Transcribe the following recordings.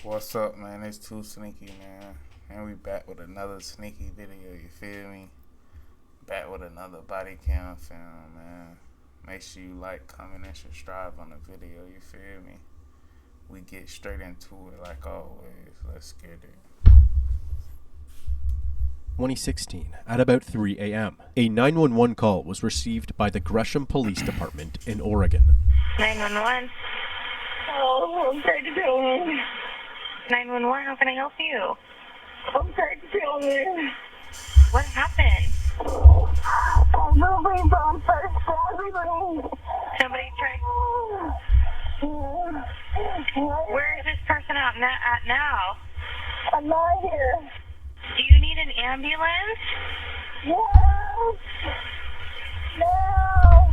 What's up, man? It's 2Sneaky, man. And we back with another sneaky video, you feel me? Back with another body cam film, man. Make sure you like, comment, and subscribe on the video, you feel me? We get straight into it like always. Let's get it. 2016, at about 3 a.m., a 911 call was received by the Gresham Police Department in Oregon. 911. Oh, I'm trying to kill me. 911, how can I help you? I'm trying to kill me. What happened? Somebody on first everything. Somebody tried. Where is this person at now? I'm not here. Do you need an ambulance? Yes. No.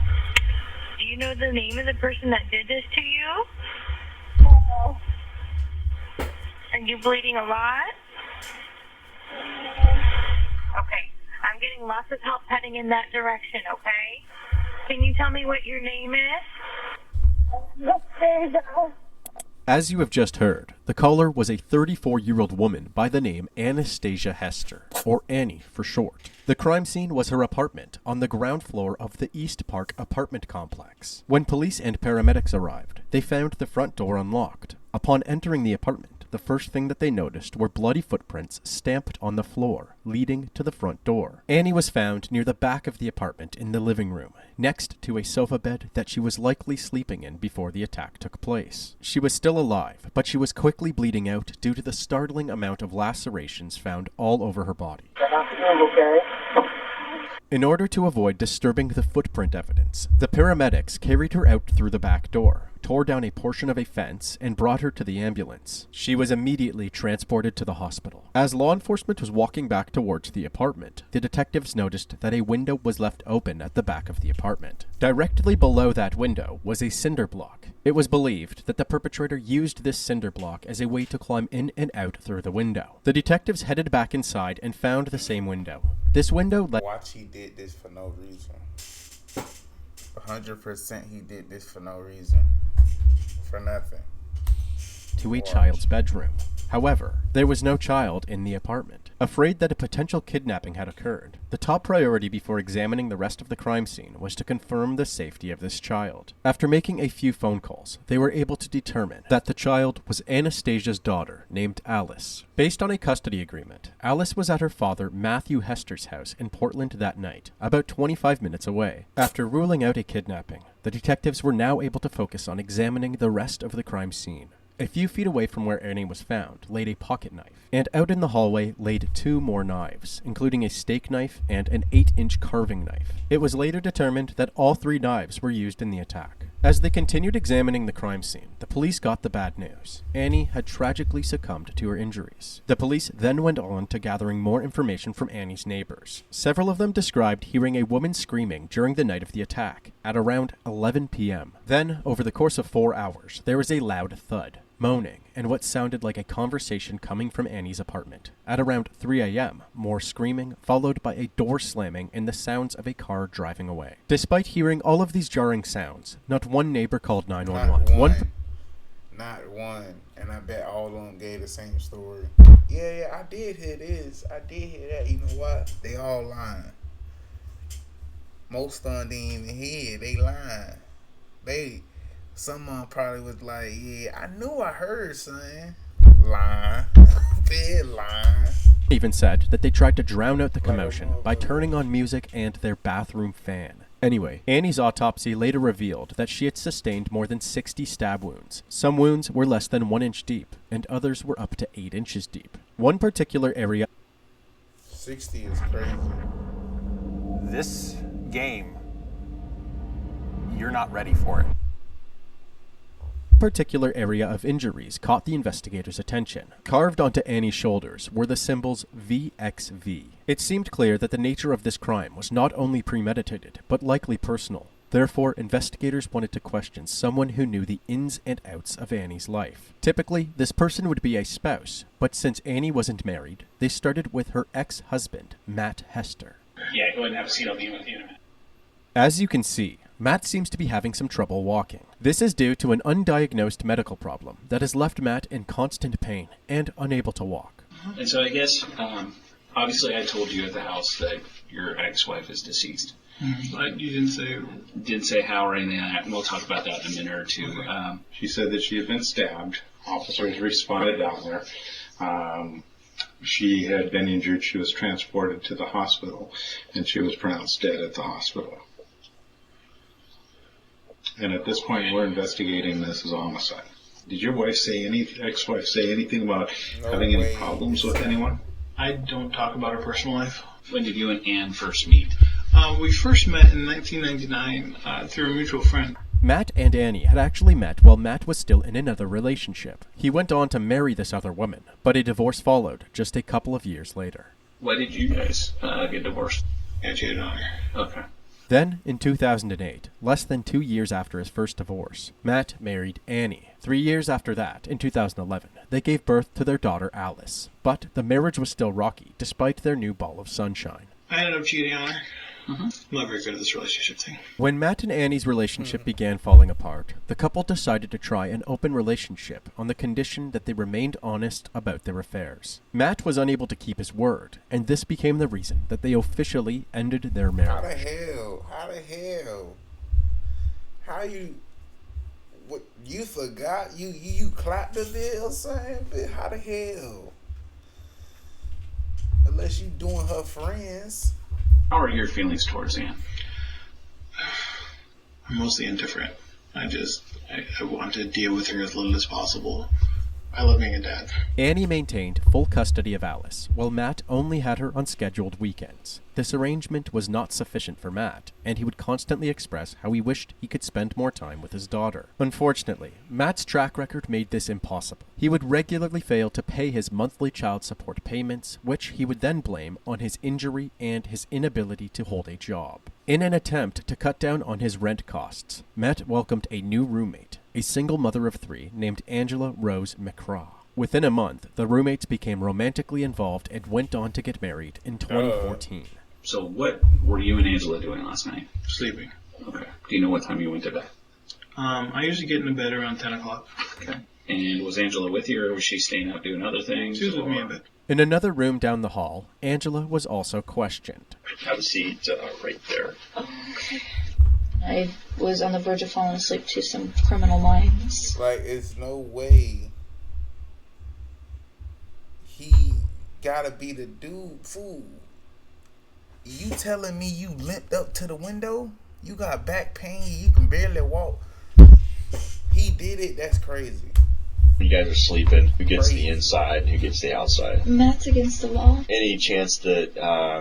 Do you know the name of the person that did this to you? No. Are you bleeding a lot? Okay. I'm getting lots of help heading in that direction, okay? Can you tell me what your name is? As you have just heard, the caller was a 34-year-old woman by the name Anastasia Hester, or Annie for short. The crime scene was her apartment on the ground floor of the East Park apartment complex. When police and paramedics arrived, they found the front door unlocked. Upon entering the apartment, the first thing that they noticed were bloody footprints stamped on the floor, leading to the front door. Annie was found near the back of the apartment in the living room, next to a sofa bed that she was likely sleeping in before the attack took place. She was still alive, but she was quickly bleeding out due to the startling amount of lacerations found all over her body. In order to avoid disturbing the footprint evidence, the paramedics carried her out through the back door, tore down a portion of a fence, and brought her to the ambulance. She was immediately transported to the hospital. As law enforcement was walking back towards the apartment, the detectives noticed that a window was left open at the back of the apartment. Directly below that window was a cinder block. It was believed that the perpetrator used this cinder block as a way to climb in and out through the window. The detectives headed back inside and found the same window. This window led... Watch, he did this for no reason. 100% he did this for no reason. For nothing. to a child's bedroom. However, there was no child in the apartment. Afraid that a potential kidnapping had occurred, the top priority before examining the rest of the crime scene was to confirm the safety of this child. After making a few phone calls, they were able to determine that the child was Anastasia's daughter, named Alice. Based on a custody agreement, Alice was at her father Matthew Hester's house in Portland that night, about 25 minutes away. After ruling out a kidnapping, the detectives were now able to focus on examining the rest of the crime scene. A few feet away from where Annie was found laid a pocket knife, and out in the hallway laid 2 more knives, including a steak knife and an 8-inch carving knife. It was later determined that all 3 knives were used in the attack. As they continued examining the crime scene, the police got the bad news. Annie had tragically succumbed to her injuries. The police then went on to gathering more information from Annie's neighbors. Several of them described hearing a woman screaming during the night of the attack, at around 11 p.m. Then, over the course of 4 hours, there was a loud thud, moaning, and what sounded like a conversation coming from Annie's apartment. At around 3 a.m., more screaming, followed by a door slamming and the sounds of a car driving away. Despite hearing all of these jarring sounds, not one neighbor called 911. Not one. And I bet all of them gave the same story. Yeah, I did hear this. I did hear that. You know what? They all lying. Most of them didn't even hear. They lying. Someone probably was like, yeah, I knew I heard something. Lying. Big lying. Even said that they tried to drown out the commotion by turning on music and their bathroom fan. Anyway, Annie's autopsy later revealed that she had sustained more than 60 stab wounds. Some wounds were less than 1 inch deep, and others were up to 8 inches deep. One particular area... 60 is crazy. This game, you're not ready for it. Particular area of injuries caught the investigators' attention. Carved onto Annie's shoulders were the symbols VXV. It seemed clear that the nature of this crime was not only premeditated, but likely personal. Therefore, investigators wanted to question someone who knew the ins and outs of Annie's life. Typically, this person would be a spouse, but since Annie wasn't married, they started with her ex-husband, Matt Hester. Yeah, go ahead and have a seat. I'll be with you in a minute. As you can see, Matt seems to be having some trouble walking. This is due to an undiagnosed medical problem that has left Matt in constant pain and unable to walk. And so I guess, obviously I told you at the house that your ex-wife is deceased. But you Didn't say how or anything like that, and we'll talk about that in a minute or two. Okay. She said that she had been stabbed. Officers responded down there. She had been injured. She was transported to the hospital, and she was pronounced dead at the hospital. And at this point, we're investigating this as a homicide. Did your ex-wife say anything about having any problems with anyone? I don't talk about her personal life. When did you and Ann first meet? We first met in 1999 through a mutual friend. Matt and Annie had actually met while Matt was still in another relationship. He went on to marry this other woman, but a divorce followed just a couple of years later. Why did you guys get divorced? And she had an honor. Okay. Then, in 2008, less than 2 years after his first divorce, Matt married Annie. 3 years after that, in 2011, they gave birth to their daughter Alice. But the marriage was still rocky, despite their new ball of sunshine. I ended up cheating on her. I'm not very good at this relationship thing. When Matt and Annie's relationship began falling apart, the couple decided to try an open relationship on the condition that they remained honest about their affairs. Matt was unable to keep his word, and this became the reason that they officially ended their marriage. How the hell? How you... What, you forgot? You clapped the bill, son? But how the hell? Unless you doing her friends. How are your feelings towards Ann? I'm mostly indifferent. I want to deal with her as little as possible. I love being a dad. Annie maintained full custody of Alice, while Matt only had her on scheduled weekends. This arrangement was not sufficient for Matt, and he would constantly express how he wished he could spend more time with his daughter. Unfortunately, Matt's track record made this impossible. He would regularly fail to pay his monthly child support payments, which he would then blame on his injury and his inability to hold a job. In an attempt to cut down on his rent costs, Matt welcomed a new roommate, a single mother of 3 named Angela Rose McCraw. Within a month, the roommates became romantically involved and went on to get married in 2014. So what were you and Angela doing last night? Sleeping. Okay. Do you know what time you went to bed? I usually get into bed around 10 o'clock. Okay. And was Angela with you, or was she staying up doing other things? She was with me in bed. In another room down the hall, Angela was also questioned. Have a seat right there. Okay. I was on the verge of falling asleep to some Criminal Minds. Like, it's no way he gotta be the dude. Fool. You telling me you limped up to the window? You got back pain, you can barely walk. He did it, that's crazy. You guys are sleeping. Who gets the inside? Who gets the outside? Matt's against the wall. Any chance that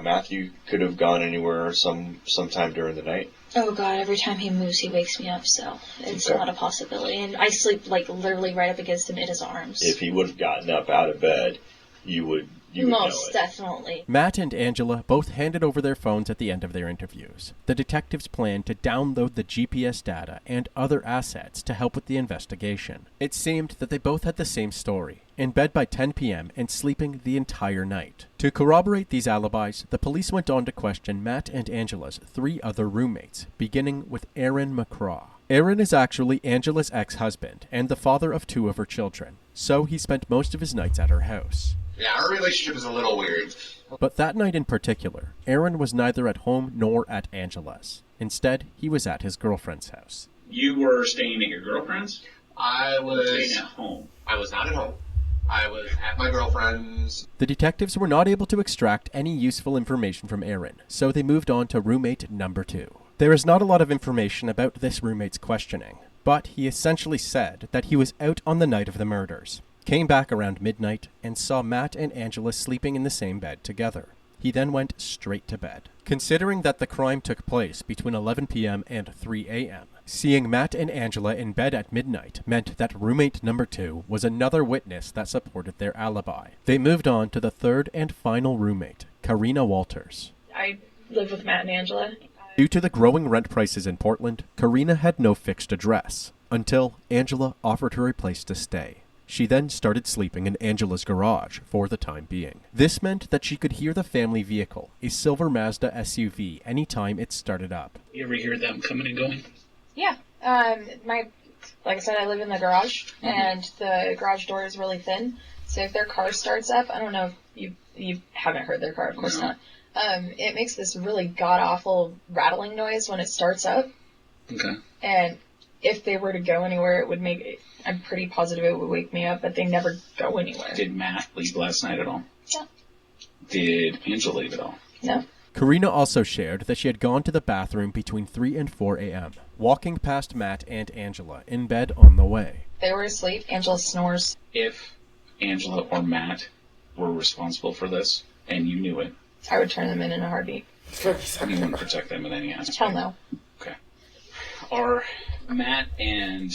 Matthew could have gone anywhere sometime during the night? Oh God, every time he moves he wakes me up, so it's not a possibility. And I sleep like literally right up against him in his arms. If he would have gotten up out of bed, you would Most definitely. Matt and Angela both handed over their phones at the end of their interviews. The detectives planned to download the GPS data and other assets to help with the investigation. It seemed that they both had the same story, in bed by 10 p.m. and sleeping the entire night. To corroborate these alibis, the police went on to question Matt and Angela's 3 other roommates, beginning with Aaron McCraw. Aaron is actually Angela's ex-husband and the father of 2 of her children, so he spent most of his nights at her house. Yeah, our relationship is a little weird. But that night in particular, Aaron was neither at home nor at Angela's. Instead, he was at his girlfriend's house. You were staying at your girlfriend's? I was staying at home. I was not at home. I was at my girlfriend's. The detectives were not able to extract any useful information from Aaron, so they moved on to roommate number 2. There is not a lot of information about this roommate's questioning, but he essentially said that he was out on the night of the murders, came back around midnight, and saw Matt and Angela sleeping in the same bed together. He then went straight to bed. Considering that the crime took place between 11 p.m. and 3 a.m., seeing Matt and Angela in bed at midnight meant that roommate number 2 was another witness that supported their alibi. They moved on to the third and final roommate, Karina Walters. I lived with Matt and Angela. Due to the growing rent prices in Portland, Karina had no fixed address, until Angela offered her a place to stay. She then started sleeping in Angela's garage for the time being. This meant that she could hear the family vehicle, a silver Mazda SUV, anytime it started up. You ever hear them coming and going? Yeah. Like I said, I live in the garage, and the garage door is really thin. So if their car starts up, I don't know if you haven't heard their car, of course not. It makes this really god-awful rattling noise when it starts up. Okay. And if they were to go anywhere, it would I'm pretty positive it would wake me up, but they never go anywhere. Did Matt leave last night at all? Yeah. Did Angela leave at all? No. Karina also shared that she had gone to the bathroom between 3 and 4 a.m., walking past Matt and Angela in bed on the way. They were asleep. Angela snores. If Angela or Matt were responsible for this, and you knew it, I would turn them in a heartbeat. you wouldn't protect them in any aspect. Hell no. Okay. Are Matt and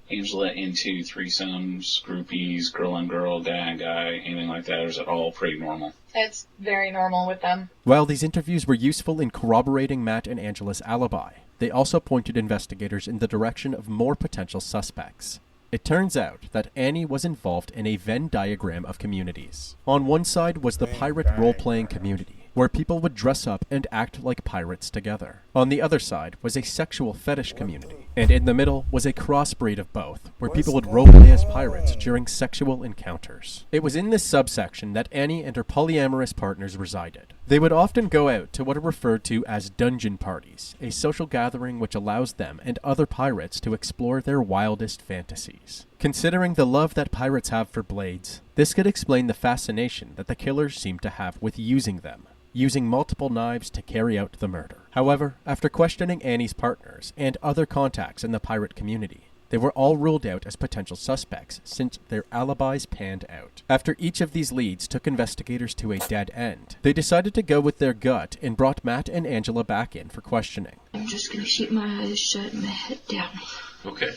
Angela into threesomes, groupies, girl on girl, guy on guy, anything like that, or is it all pretty normal? It's very normal with them. While these interviews were useful in corroborating Matt and Angela's alibi, they also pointed investigators in the direction of more potential suspects. It turns out that Annie was involved in a Venn diagram of communities. On one side was the pirate role-playing community, where people would dress up and act like pirates together. On the other side was a sexual fetish community, and in the middle was a crossbreed of both, where people would roleplay as pirates during sexual encounters. It was in this subsection that Annie and her polyamorous partners resided. They would often go out to what are referred to as dungeon parties, a social gathering which allows them and other pirates to explore their wildest fantasies. Considering the love that pirates have for blades, this could explain the fascination that the killers seem to have with using them, using multiple knives to carry out the murder. However, after questioning Annie's partners and other contacts in the pirate community, they were all ruled out as potential suspects since their alibis panned out. After each of these leads took investigators to a dead end, they decided to go with their gut and brought Matt and Angela back in for questioning. I'm just gonna keep my eyes shut and my head down. Okay.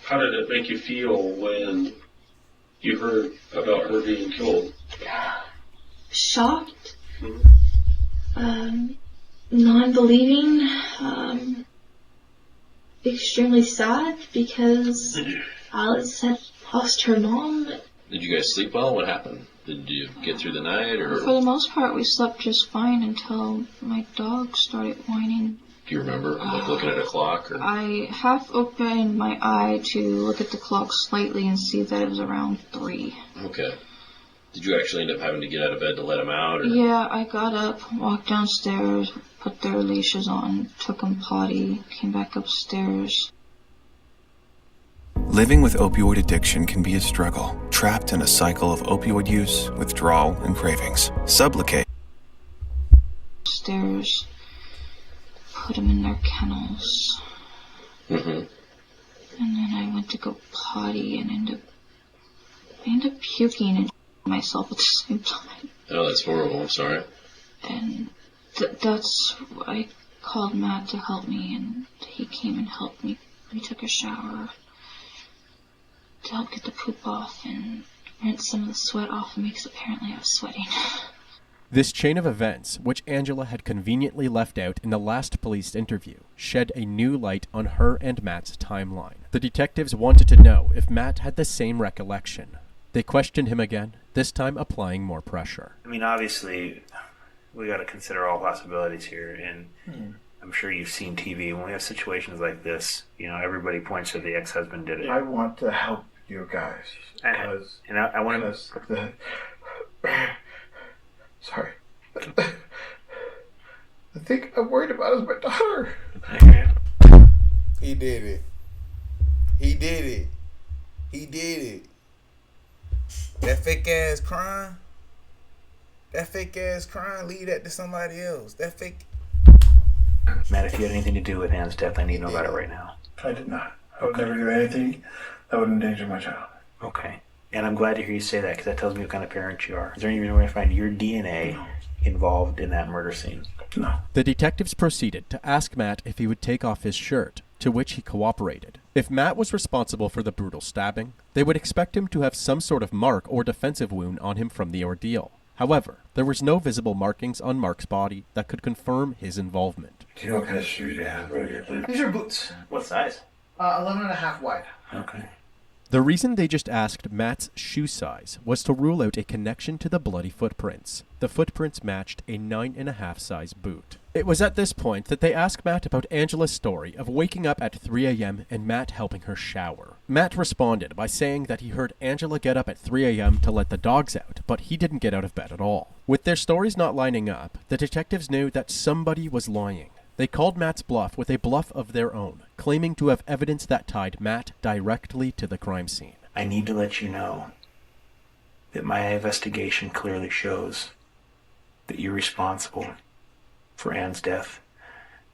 How did it make you feel when you heard about her being killed? Shocked. Non-believing. Extremely sad because Alice had lost her mom. Did you guys sleep well? What happened? Did you get through the night, or? For the most part, we slept just fine until my dog started whining. Do you remember, like, looking at a clock? Or? I half opened my eye to look at the clock slightly and see that it was around 3. Okay. Did you actually end up having to get out of bed to let him out? Or? Yeah, I got up, walked downstairs, put their leashes on, took them potty, came back upstairs. Living with opioid addiction can be a struggle. Trapped in a cycle of opioid use, withdrawal, and cravings. Sublocade. Stairs, put them in their kennels. Mm-hmm. And then I went to go potty and ended up puking and myself at the same time. Oh, that's horrible. I'm sorry. And that's I called Matt to help me, and he came and helped me. We took a shower to help get the poop off and rinse some of the sweat off of me because apparently I was sweating. This chain of events, which Angela had conveniently left out in the last police interview, shed a new light on her and Matt's timeline. The detectives wanted to know if Matt had the same recollection. They questioned him again, this time applying more pressure. I mean, obviously, we got to consider all possibilities here, and I'm sure you've seen TV. When we have situations like this, you know, everybody points to the ex-husband did it. I want to help you guys. Because, I want to... Sorry. The thing I'm worried about is my daughter. He did it. He did it. He did it. That fake ass crime. That fake ass crime. Leave that to somebody else. That fake. Matt, if you had anything to do with Anne's death, I need to know about it right now. I did not. I would never do anything that would endanger my child. Okay. And I'm glad to hear you say that, because that tells me what kind of parent you are. Is there any way to find your DNA involved in that murder scene? No. The detectives proceeded to ask Matt if he would take off his shirt, to which he cooperated. If Matt was responsible for the brutal stabbing, they would expect him to have some sort of mark or defensive wound on him from the ordeal. However, there was no visible markings on Mark's body that could confirm his involvement. Do you know what kind of shoes you have right here, please? These are boots. What size? 11 and a half wide. Okay. The reason they just asked Matt's shoe size was to rule out a connection to the bloody footprints. The footprints matched a 9.5 size boot. It was at this point that they asked Matt about Angela's story of waking up at 3 a.m. and Matt helping her shower. Matt responded by saying that he heard Angela get up at 3 a.m. to let the dogs out, but he didn't get out of bed at all. With their stories not lining up, the detectives knew that somebody was lying. They called Matt's bluff with a bluff of their own, claiming to have evidence that tied Matt directly to the crime scene. I need to let you know that my investigation clearly shows that you're responsible for Anne's death,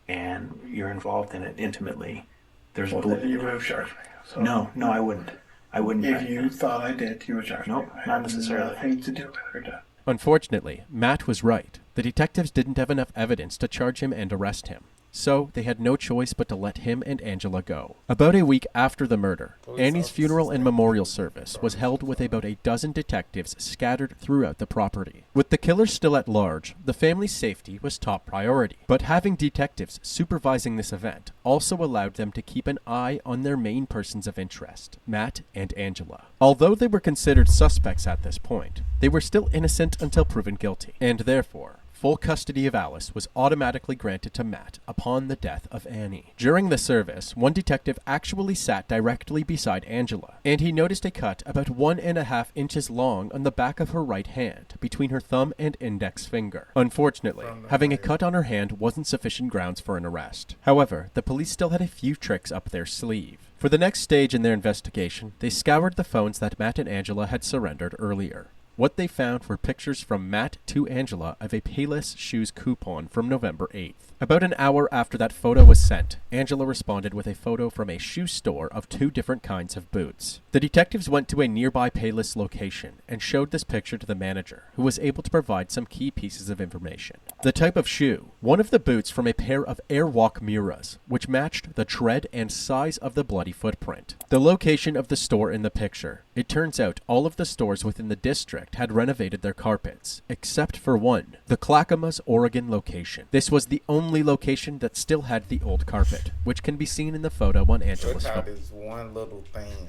and you're involved in it intimately. There's Well, then you would have charged me. So No, I wouldn't. If you thought I did, you would charge me. Nope, not necessarily. Nothing to do with her death. Unfortunately, Matt was right. The detectives didn't have enough evidence to charge him and arrest him. So they had no choice but to let him and Angela go. About a week after the murder, Annie's funeral and memorial service was held with about a dozen detectives scattered throughout the property. With the killer still at large, the family's safety was top priority. But having detectives supervising this event also allowed them to keep an eye on their main persons of interest, Matt and Angela. Although they were considered suspects at this point, they were still innocent until proven guilty, and therefore, full custody of Alice was automatically granted to Matt upon the death of Annie. During the service, one detective actually sat directly beside Angela, and he noticed a cut about 1.5 inches long on the back of her right hand, between her thumb and index finger. Unfortunately, having a cut on her hand wasn't sufficient grounds for an arrest. However, the police still had a few tricks up their sleeve. For the next stage in their investigation, they scoured the phones that Matt and Angela had surrendered earlier. What they found were pictures from Matt to Angela of a Payless Shoes coupon from November 8th. About an hour after that photo was sent, Angela responded with a photo from a shoe store of 2 different kinds of boots. The detectives went to a nearby Payless location and showed this picture to the manager, who was able to provide some key pieces of information. The type of shoe, one of the boots from a pair of Airwalk Miras, which matched the tread and size of the bloody footprint. The location of the store in the picture. It turns out all of the stores within the district had renovated their carpets, except for one, the Clackamas, Oregon location. This was the only location that still had the old carpet, which can be seen in the photo on Angela's Look how phone. this one little thing,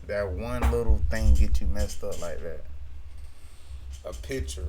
that one little thing get you messed up like that. A picture,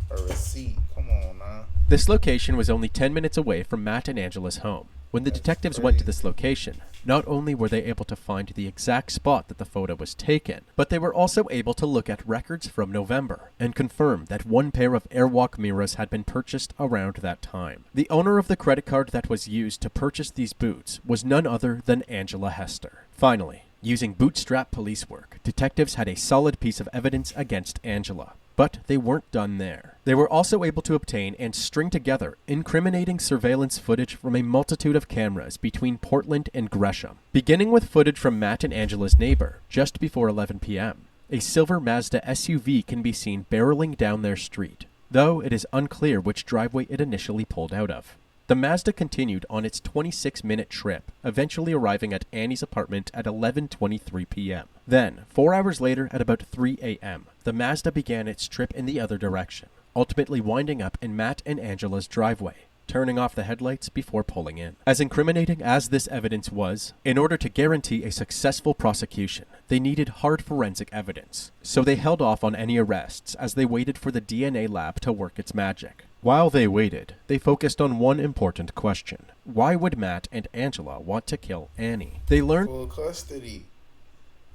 a receipt, come on now. This location was only 10 minutes away from Matt and Angela's home. When the detectives went to this location, not only were they able to find the exact spot that the photo was taken, but they were also able to look at records from November and confirm that one pair of Airwalk Miras had been purchased around that time. The owner of the credit card that was used to purchase these boots was none other than Angela Hester. Finally, using bootstrap police work, detectives had a solid piece of evidence against Angela. But they weren't done there. They were also able to obtain and string together incriminating surveillance footage from a multitude of cameras between Portland and Gresham. Beginning with footage from Matt and Angela's neighbor, just before 11 p.m., a silver Mazda SUV can be seen barreling down their street, though it is unclear which driveway it initially pulled out of. The Mazda continued on its 26-minute trip, eventually arriving at Annie's apartment at 11:23 p.m. Then, 4 hours later at about 3 a.m., the Mazda began its trip in the other direction, ultimately winding up in Matt and Angela's driveway, turning off the headlights before pulling in. As incriminating as this evidence was, in order to guarantee a successful prosecution, they needed hard forensic evidence, so they held off on any arrests as they waited for the DNA lab to work its magic. While they waited, they focused on one important question. Why would Matt and Angela want to kill Annie? They learned Full custody.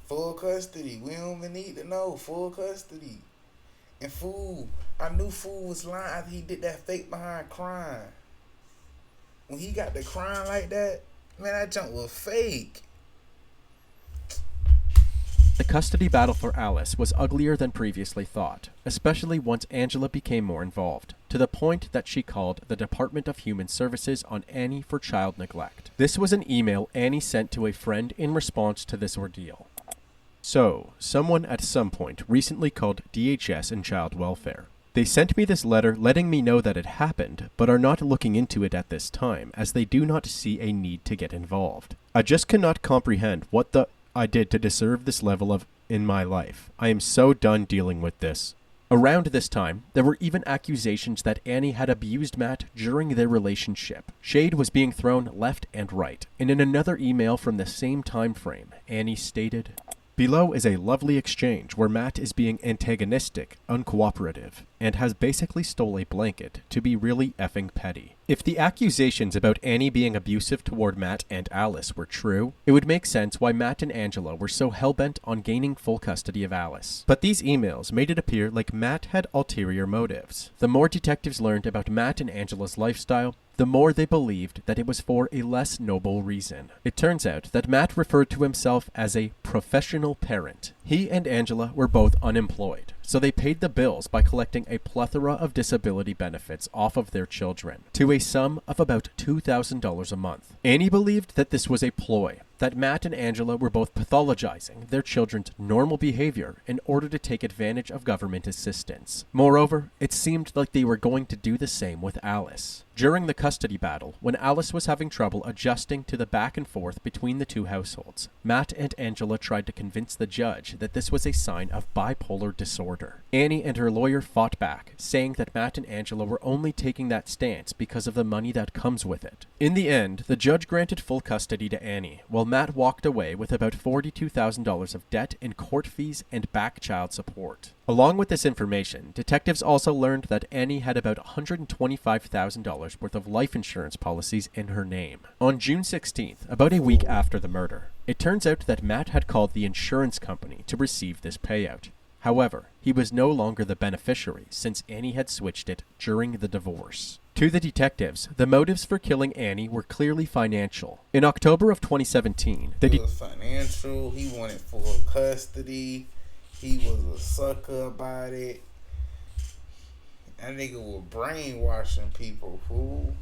Full custody. We don't even need to know. Full custody. And Fool, I knew Fool was lying after he did that fake behind crime. When he got the crime like that, man, that junk was fake. the custody battle for Alice was uglier than previously thought, especially once Angela became more involved, to the point that she called the Department of Human Services on Annie for child neglect. This was an email Annie sent to a friend in response to this ordeal. So, someone at some point recently called DHS and Child Welfare. They sent me this letter letting me know that it happened, but are not looking into it at this time, as they do not see a need to get involved. I just cannot comprehend what I did to deserve this level of in my life. I am so done dealing with this. Around this time, there were even accusations that Annie had abused Matt during their relationship. Shade was being thrown left and right, and in another email from the same time frame, Annie stated, Below is a lovely exchange where Matt is being antagonistic, uncooperative, and has basically stole a blanket to be really effing petty. If the accusations about Annie being abusive toward Matt and Alice were true, it would make sense why Matt and Angela were so hellbent on gaining full custody of Alice. But these emails made it appear like Matt had ulterior motives. The more detectives learned about Matt and Angela's lifestyle, the more they believed that it was for a less noble reason. It turns out that Matt referred to himself as a professional parent. He and Angela were both unemployed, so they paid the bills by collecting a plethora of disability benefits off of their children, to a sum of about $2,000 a month. Annie believed that this was a ploy, that Matt and Angela were both pathologizing their children's normal behavior in order to take advantage of government assistance. Moreover, it seemed like they were going to do the same with Alice. During the custody battle, when Alice was having trouble adjusting to the back and forth between the two households, Matt and Angela tried to convince the judge that this was a sign of bipolar disorder. Annie and her lawyer fought back, saying that Matt and Angela were only taking that stance because of the money that comes with it. In the end, the judge granted full custody to Annie, while Matt walked away with about $42,000 of debt in court fees and back child support. Along with this information, detectives also learned that Annie had about $125,000 worth of life insurance policies in her name. On June 16th, about a week after the murder, it turns out that Matt had called the insurance company to receive this payout. However, he was no longer the beneficiary since Annie had switched it during the divorce. To the detectives, the motives for killing Annie were clearly financial. In October of 2017, it was financial. He wanted full custody. He was a sucker about it. That nigga was brainwashing people, fool.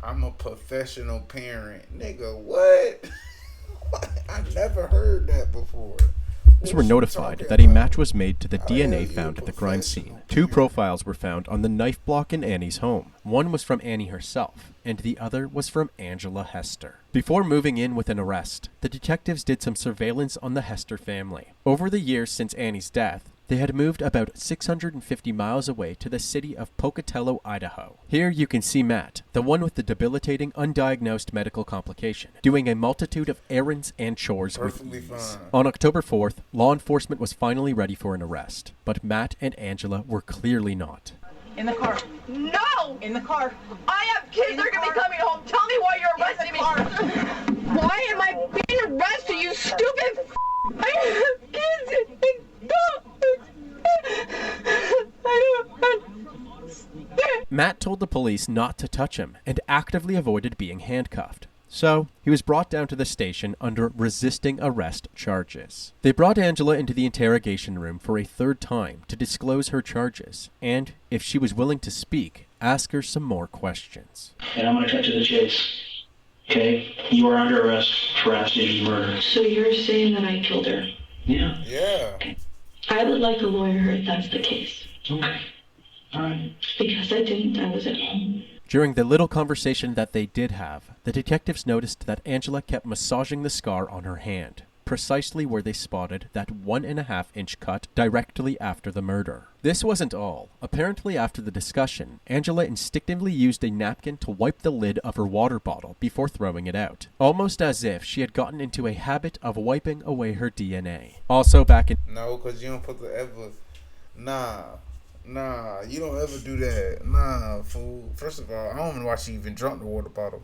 I'm a professional parent. Nigga, what? I never heard that before. were notified that a match was made to the DNA found at the crime scene. 2 profiles were found on the knife block in Annie's home. One was from Annie herself, and the other was from Angela Hester. Before moving in with an arrest, the detectives did some surveillance on the Hester family. Over the years since Annie's death, they had moved about 650 miles away to the city of Pocatello, Idaho. Here you can see Matt, the one with the debilitating undiagnosed medical complication, doing a multitude of errands and chores with ease. On October 4th, law enforcement was finally ready for an arrest, but Matt and Angela were clearly not. In the car. No! In the car. I have kids. They're going to be coming home. Tell me why you're arresting me. Why am I being arrested, you stupid I have kids. Matt told the police not to touch him and actively avoided being handcuffed. So, he was brought down to the station under resisting arrest charges. They brought Angela into the interrogation room for a 3rd time to disclose her charges, and, if she was willing to speak, ask her some more questions. And I'm going to cut to the chase. Okay? You are under arrest for Anastasia murder. So you're saying that I killed her? Yeah. Yeah. Okay. I would like a lawyer if that's the case. Okay. All right. Because I didn't. I was at home. During the little conversation that they did have, the detectives noticed that Angela kept massaging the scar on her hand, precisely where they spotted that 1.5-inch cut directly after the murder. This wasn't all. Apparently after the discussion, Angela instinctively used a napkin to wipe the lid of her water bottle before throwing it out, almost as if she had gotten into a habit of wiping away her DNA. Also back in... No, because you don't put the ever... Nah, you don't ever do that. Nah, fool. First of all, I don't even watch you even drunk the water bottle.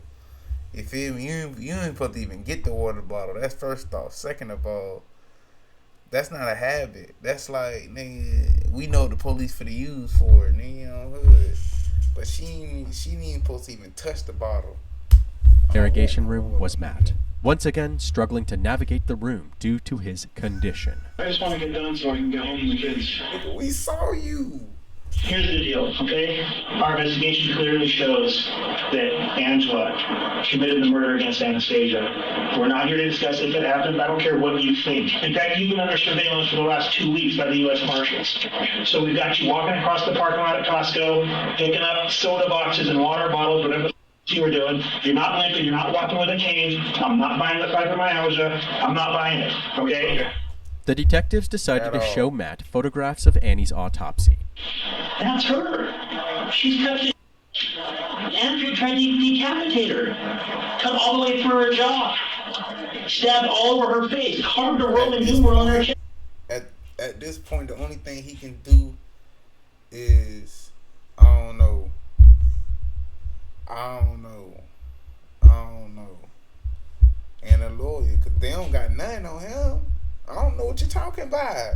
You feel me? You ain't supposed to even get the water bottle. That's first off. Second of all, that's not a habit. That's like, nigga, we know the police for the use for it, nigga, you know, hood. But she ain't supposed to even touch the bottle. Interrogation room was Matt, once again struggling to navigate the room due to his condition. I just want to get done so I can get home to the kids. We saw you. Here's the deal, okay? Our investigation clearly shows that Angela committed the murder against Anastasia. We're not here to discuss if it happened. I don't care what you think. In fact, you've been under surveillance for the last 2 weeks by the U.S. Marshals. So we've got you walking across the parking lot at Costco, picking up soda boxes and water bottles, whatever you were doing. You're not limping. You're not walking with a cane. I'm not buying the fibromyalgia. I'm not buying it, okay? The detectives decided to show Matt photographs of Annie's autopsy. That's her. She's cut Andrew tried to decapitate her. Cut all the way through her jaw. Stabbed all over her face, carved a Roman numeral on her chest. At this point, the only thing he can do is, I don't know. And a lawyer, because they don't got nothing on him. I don't know what you're talking about.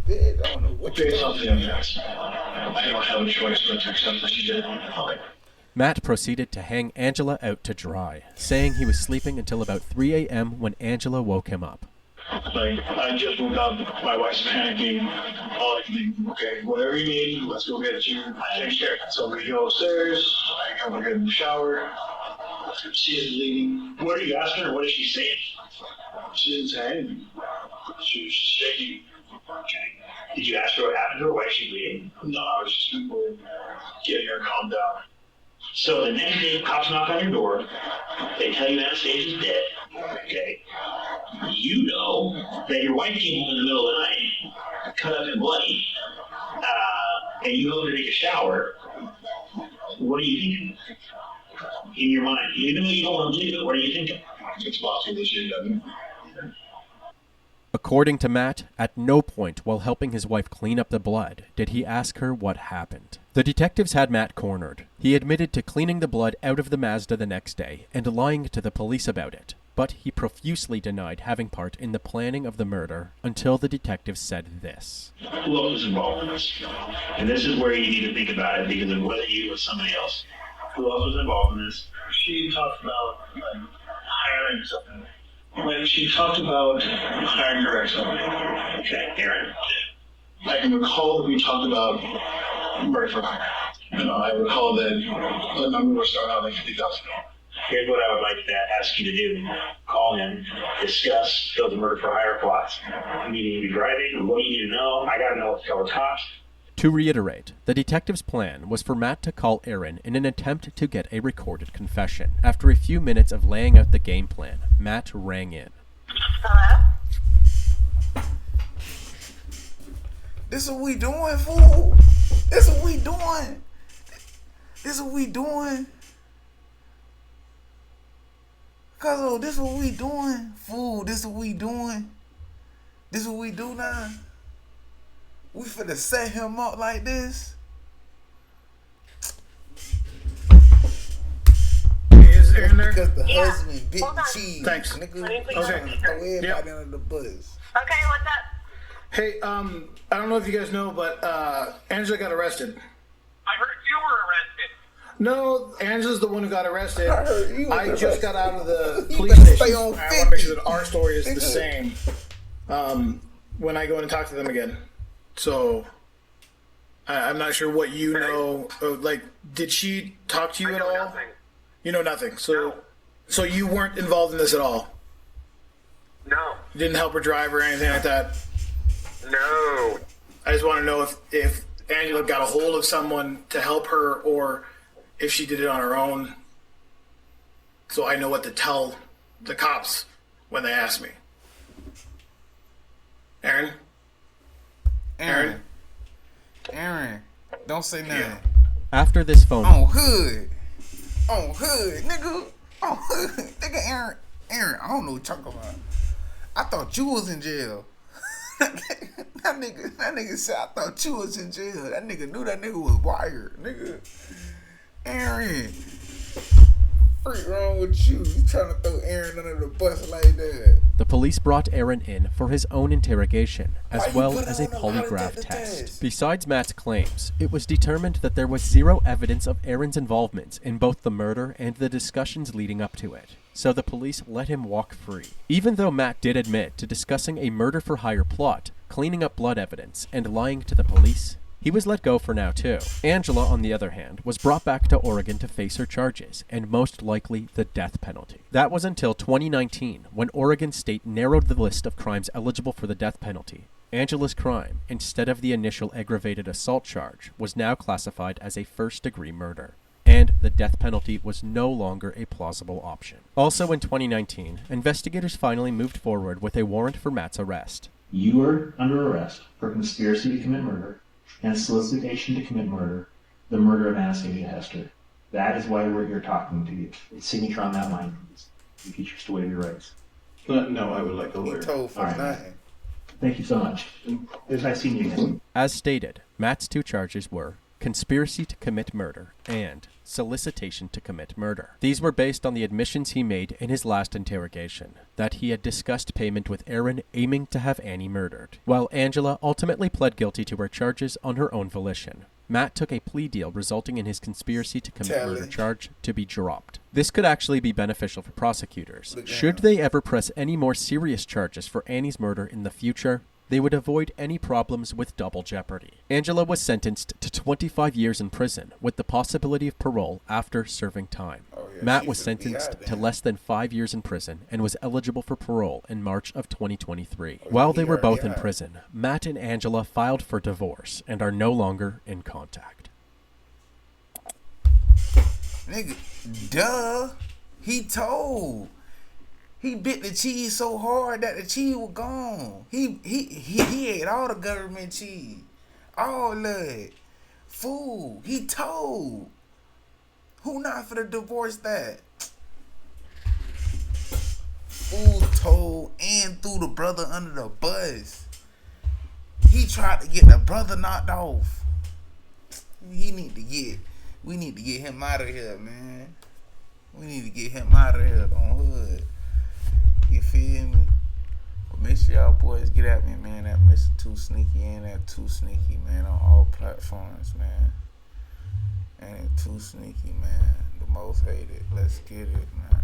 Bitch, I don't know what you're talking about. I don't have a choice but to accept what she did. Okay. Matt proceeded to hang Angela out to dry, saying he was sleeping until about 3 a.m. when Angela woke him up. Like, I just woke up, my wife's panicking, all I can think, okay, whatever you need, let's go get you. I take care. So we go upstairs, I come get in the shower, she is bleeding. What are you asking her? What is she saying? She didn't say anything. She was shaking. Okay. Did you ask her what happened to her? Why is she bleeding? No, I was just simply getting her calmed down. So the next day, cops knock on your door. They tell you Anastasia's dead. Okay. You know that your wife came home in the middle of the night, cut up and bloody, and you go to take a shower. What are you thinking? In your mind, even though you don't want to believe it, what are you thinking? It's possible that she doesn't. According to Matt, at no point while helping his wife clean up the blood did he ask her what happened. The detectives had Matt cornered. He admitted to cleaning the blood out of the Mazda the next day and lying to the police about it, but he profusely denied having part in the planning of the murder until the detectives said this. Who else was involved in this? And this is where you need to think about it because of whether you or somebody else. Who else was involved in this? She talked about hiring something. When she talked about hiring her or something. Okay, Aaron. I can recall that we talked about murder for hire. I recall that the number was starting out like $50,000. Here's what I would like to ask you to do. Call him, discuss those murder for hire plots. Meaning you driving, what do you need to know? I gotta know what's called cops. To reiterate, the detective's plan was for Matt to call Aaron in an attempt to get a recorded confession. After a few minutes of laying out the game plan, Matt rang in. Hello? This what we doing, fool? This what we doing? This what we doing? Cuzzo, this what we doing? Fool, this what we doing? This what we do now? We finna set him up like this? Is Aaron there? Because the husband bit cheese. Thanks. Nigga, Okay. throw everybody under the bus. Okay, what's up? Hey, I don't know if you guys know, but Angela got arrested. I heard you were arrested. No, Angela's the one who got arrested. I just got out of the You police better station. stay I on want 50. to make sure that our story is the same when I go in and talk to them again. So I'm not sure what you know. Like, did she talk to you at all? Nothing. You know nothing. So you weren't involved in this at all? No. You didn't help her drive or anything like that? No. I just want to know if Angela got a hold of someone to help her or if she did it on her own, so I know what to tell the cops when they ask me. Aaron? Aaron, don't say nothing. After this phone On hood, nigga. On hood, nigga. Aaron, I don't know what you're talking about. I thought you was in jail. that nigga said I thought you was in jail. That nigga knew that nigga was wired, nigga. Aaron, freak wrong with you? You trying to throw Aaron under the bus like that? The police brought Aaron in for his own interrogation, as Why you well put as a on a lie polygraph detector test. test? Besides Matt's claims, it was determined that there was zero evidence of Aaron's involvement in both the murder and the discussions leading up to it, so the police let him walk free. Even though Matt did admit to discussing a murder-for-hire plot, cleaning up blood evidence, and lying to the police, he was let go for now too. Angela, on the other hand, was brought back to Oregon to face her charges, and most likely the death penalty. That was until 2019, when Oregon State narrowed the list of crimes eligible for the death penalty. Angela's crime, instead of the initial aggravated assault charge, was now classified as a first-degree murder, and the death penalty was no longer a plausible option. Also in 2019, investigators finally moved forward with a warrant for Matt's arrest. You are under arrest for conspiracy to commit murder and solicitation to commit murder, the murder of Anastasia Hester. That is why we're here talking to you. Signature on that line, please. if you choose to waive your rights. No, I would like a lawyer. Told for All right. nothing. Thank you so much. It was nice seeing you again. As stated, Matt's two charges were conspiracy to commit murder and solicitation to commit murder. These were based on the admissions he made in his last interrogation, that he had discussed payment with Aaron aiming to have Annie murdered, while Angela ultimately pled guilty to her charges on her own volition. Matt took a plea deal resulting in his conspiracy to commit murder charge to be dropped. This could actually be beneficial for prosecutors. Should they ever press any more serious charges for Annie's murder in the future, they would avoid any problems with double jeopardy. Angela was sentenced to 25 years in prison with the possibility of parole after serving time. Matt was sentenced to less than 5 years in prison and was eligible for parole in March of 2023. While they were both in prison, Matt and Angela filed for divorce and are no longer in contact. Nigga, duh. He told. He bit the cheese so hard that the cheese was gone. He ate all the government cheese. All of it. Fool. He told. Who not for the divorce that? Fool told and threw the brother under the bus. He tried to get the brother knocked off. We need to get him out of here, man. We need to get him out of here on hood. You feel me? But make sure y'all boys get at me, man. That Mr. 2Sneaky and that 2Sneaky, man, on all platforms, man. And 2Sneaky, man. The most hated. Let's get it, man.